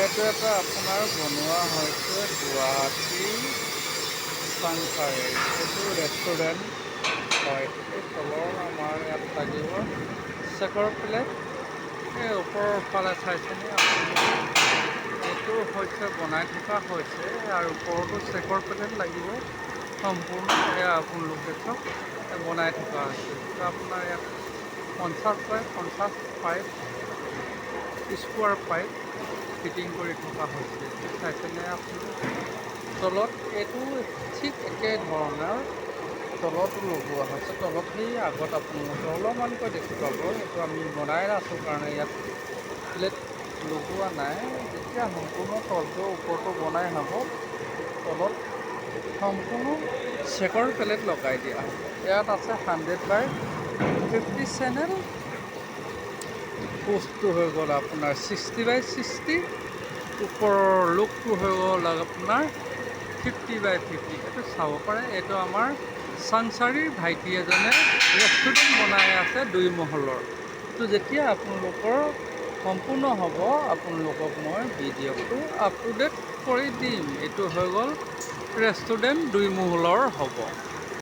এইটো এটা আপোনাৰ বনোৱা হৈছে গুৱাহাটী চাংচাৰি। এইটো ৰেষ্টুৰেণ্ট হয়। এই তলৰ আমাৰ ইয়াত লাগিব চেকৰ প্লেট। এই ওপৰৰ ফালে চাইছেনে আপোনালোকে? এইটো হৈছে বনাই থকা হৈছে আৰু ওপৰতো চেকৰ প্লেট লাগিব। সম্পূৰ্ণ এয়া আপোনালোকে চাওক বনাই থকা হৈছে। আপোনাৰ ইয়াত 50 বাই 50 পাইপ স্কোৱাৰ পাইপ ফিটিং কৰি থকা হৈছে। চাইছেনে আপুনি? তলত এইটো ঠিক একে ধৰণৰ তলতো লগোৱা হৈছে। তলত সেই আগত আপোনালোকে অলপমানকৈ দেখি পাব। এইটো আমি বনাই আছোঁ কাৰণে ইয়াত প্লেট লগোৱা নাই। যেতিয়া সম্পূৰ্ণ তলটো ওপৰটো বনাই হ'ব, তলত সম্পূৰ্ণ চেকৰ প্লেট লগাই দিয়া হ'ব। ইয়াত আছে 100/50 চেনেল। পোষ্টটো হৈ গ'ল আপোনাৰ 60/60। ওপৰৰ লুকটো হৈ গ'ল আপোনাৰ 50/50। এইটো চাব পাৰে। এইটো আমাৰ চাংচাৰিৰ ভাইটি এজনে ৰেষ্টুৰেণ্ট বনাই আছে 2 মহলৰ। তো যেতিয়া আপোনালোকৰ সম্পূৰ্ণ হ'ব, আপোনালোকক মই ভিডিঅ'টো আপ টু ডেট কৰি দিম। এইটো হৈ গ'ল ৰেষ্টুৰেণ্ট 2 মহলৰ হ'ব।